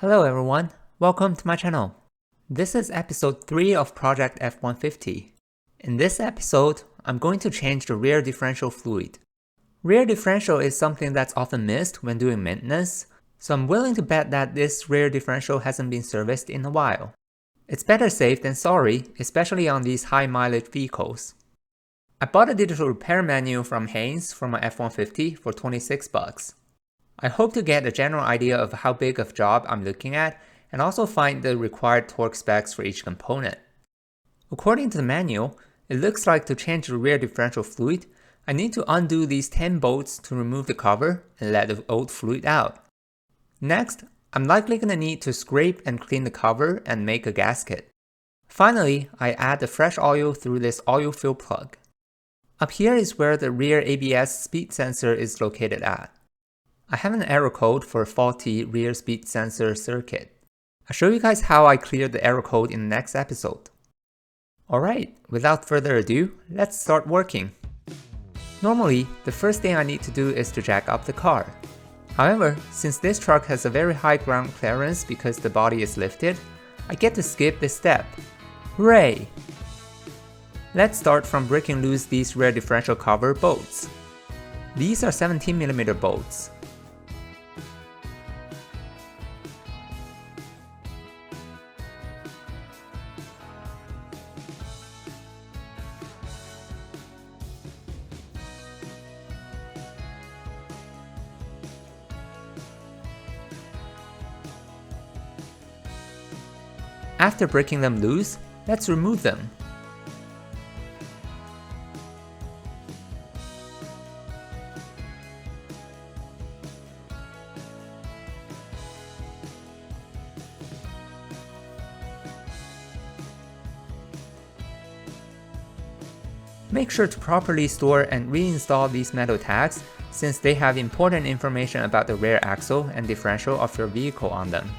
Hello everyone, welcome to my channel. This is episode 3 of Project F-150. In this episode, I'm going to change the rear differential fluid. Rear differential is something that's often missed when doing maintenance, so I'm willing to bet that this rear differential hasn't been serviced in a while. It's better safe than sorry, especially on these high mileage vehicles. I bought a digital repair manual from Haynes for my F-150 for $26. I hope to get a general idea of how big of a job I'm looking at and also find the required torque specs for each component. According to the manual, it looks like to change the rear differential fluid, I need to undo these 10 bolts to remove the cover and let the old fluid out. Next, I'm likely going to need to scrape and clean the cover and make a gasket. Finally, I add the fresh oil through this oil fill plug. Up here is where the rear ABS speed sensor is located at. I have an error code for a faulty rear speed sensor circuit. I'll show you guys how I cleared the error code in the next episode. Alright, without further ado, let's start working. Normally, the first thing I need to do is to jack up the car. However, since this truck has a very high ground clearance because the body is lifted, I get to skip this step. Hooray! Let's start from breaking loose these rear differential cover bolts. These are 17mm bolts. After breaking them loose, let's remove them. Make sure to properly store and reinstall these metal tags since they have important information about the rear axle and differential of your vehicle on them.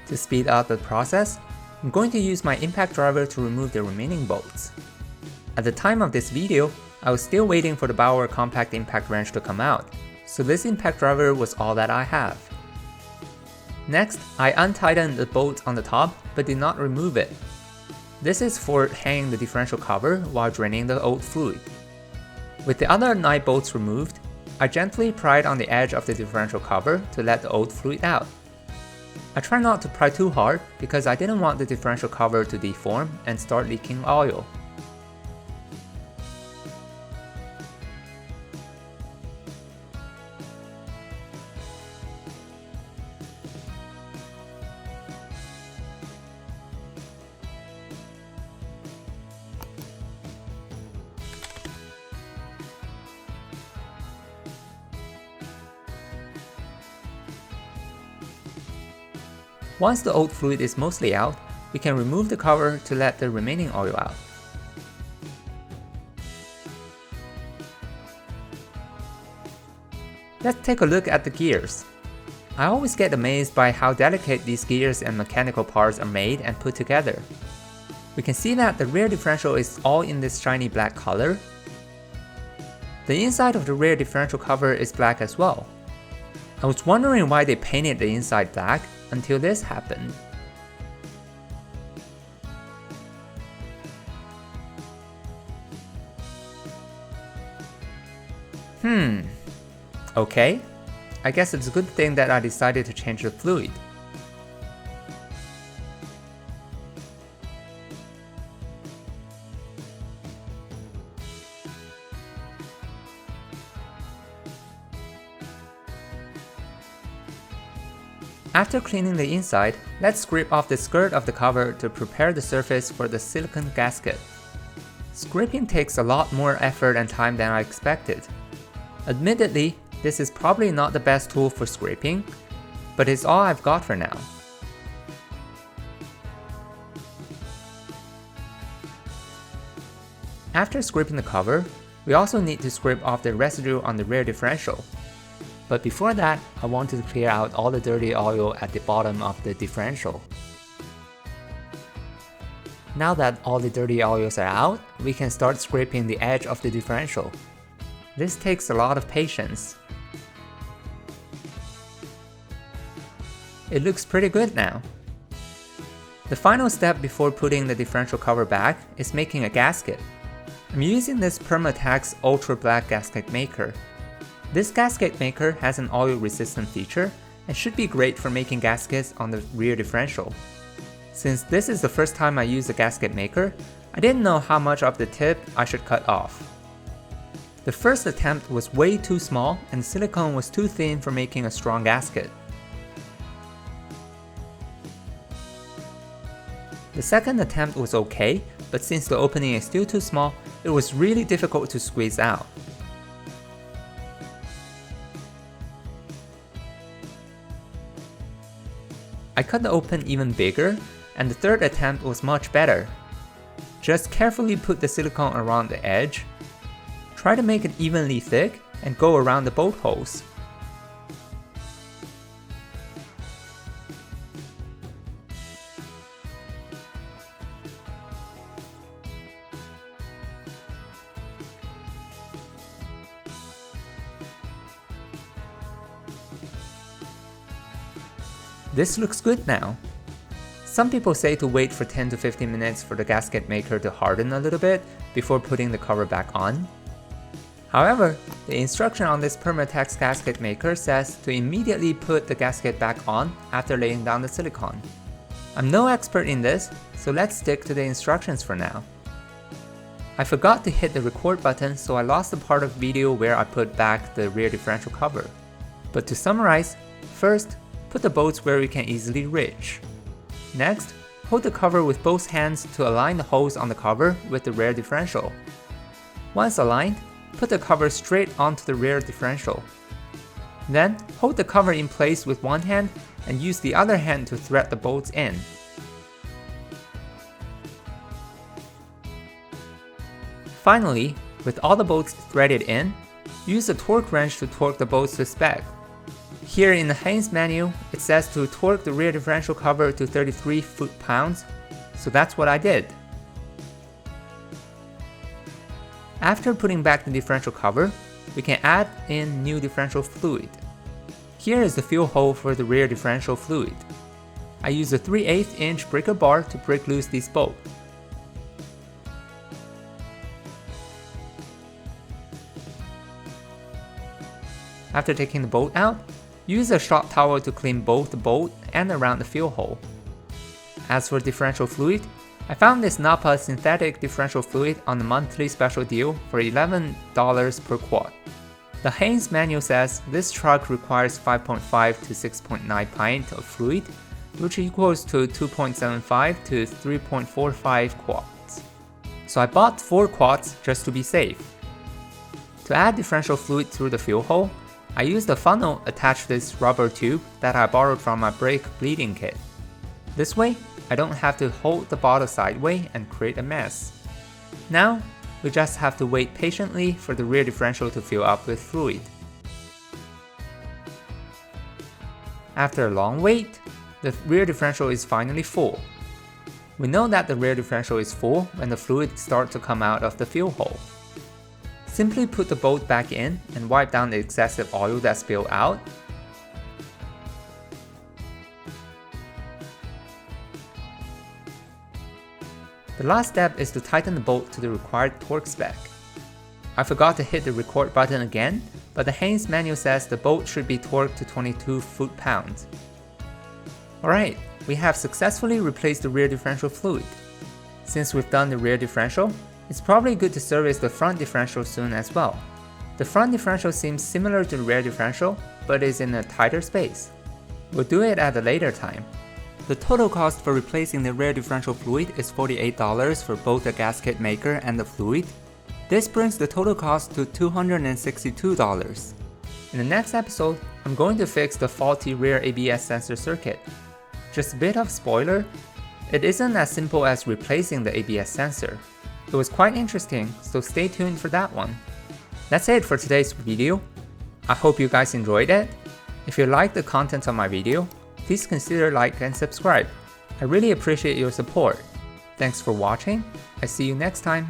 To speed up the process, I'm going to use my impact driver to remove the remaining bolts. At the time of this video, I was still waiting for the Bauer compact impact wrench to come out, so this impact driver was all that I have. Next, I untightened the bolt on the top but did not remove it. This is for hanging the differential cover while draining the old fluid. With the other 9 bolts removed, I gently pried on the edge of the differential cover to let the old fluid out. I try not to pry too hard because I didn't want the differential cover to deform and start leaking oil. Once the old fluid is mostly out, we can remove the cover to let the remaining oil out. Let's take a look at the gears. I always get amazed by how delicate these gears and mechanical parts are made and put together. We can see that the rear differential is all in this shiny black color. The inside of the rear differential cover is black as well. I was wondering why they painted the inside black until this happened. Okay. I guess it's a good thing that I decided to change the fluid. After cleaning the inside, let's scrape off the skirt of the cover to prepare the surface for the silicone gasket. Scraping takes a lot more effort and time than I expected. Admittedly, this is probably not the best tool for scraping, but it's all I've got for now. After scraping the cover, we also need to scrape off the residue on the rear differential. But before that, I wanted to clear out all the dirty oil at the bottom of the differential. Now that all the dirty oils are out, we can start scraping the edge of the differential. This takes a lot of patience. it looks pretty good now. The final step before putting the differential cover back is making a gasket. I'm using this Permatex Ultra Black gasket maker. This gasket maker has an oil resistant feature and should be great for making gaskets on the rear differential. Since this is the first time I use a gasket maker, I didn't know how much of the tip I should cut off. The first attempt was way too small and the silicone was too thin for making a strong gasket. The second attempt was okay, but since the opening is still too small, it was really difficult to squeeze out. I cut the open even bigger, and the third attempt was much better. Just carefully put the silicone around the edge, try to make it evenly thick, and go around the bolt holes. This looks good now. Some people say to wait for 10 to 15 minutes for the gasket maker to harden a little bit before putting the cover back on. However, the instruction on this Permatex gasket maker says to immediately put the gasket back on after laying down the silicone. I'm no expert in this, so let's stick to the instructions for now. I forgot to hit the record button, so I lost the part of the video where I put back the rear differential cover. But to summarize, first, put the bolts where we can easily reach. Next, hold the cover with both hands to align the holes on the cover with the rear differential. Once aligned, put the cover straight onto the rear differential. Then, hold the cover in place with one hand and use the other hand to thread the bolts in. Finally, with all the bolts threaded in, use a torque wrench to torque the bolts to spec. Here in the Haynes manual, it says to torque the rear differential cover to 33 foot-pounds, so that's what I did. After putting back the differential cover, we can add in new differential fluid. Here is the fuel hole for the rear differential fluid. I use a 3/8 inch breaker bar to break loose this bolt. After taking the bolt out, use a shop towel to clean both the bolt and around the fuel hole. As for differential fluid, I found this Napa synthetic differential fluid on a monthly special deal for $11 per quart. The Haynes manual says this truck requires 5.5 to 6.9 pints of fluid, which equals to 2.75 to 3.45 quarts. So I bought 4 quarts just to be safe. To add differential fluid through the fuel hole, I used a funnel attached to this rubber tube that I borrowed from my brake bleeding kit. This way, I don't have to hold the bottle sideways and create a mess. Now, we just have to wait patiently for the rear differential to fill up with fluid. After a long wait, the rear differential is finally full. We know that the rear differential is full when the fluid starts to come out of the fuel hole. Simply put the bolt back in and wipe down the excessive oil that spilled out. The last step is to tighten the bolt to the required torque spec. I forgot to hit the record button again, but the Haynes manual says the bolt should be torqued to 22 foot-pounds. Alright, we have successfully replaced the rear differential fluid. Since we've done the rear differential, it's probably good to service the front differential soon as well. The front differential seems similar to the rear differential, but is in a tighter space. We'll do it at a later time. The total cost for replacing the rear differential fluid is $48 for both the gasket maker and the fluid. This brings the total cost to $262. In the next episode, I'm going to fix the faulty rear ABS sensor circuit. Just a bit of spoiler, it isn't as simple as replacing the ABS sensor. It was quite interesting, so stay tuned for that one. That's it for today's video. I hope you guys enjoyed it. If you like the content of my video, please consider like and subscribe. I really appreciate your support. Thanks for watching. I see you next time.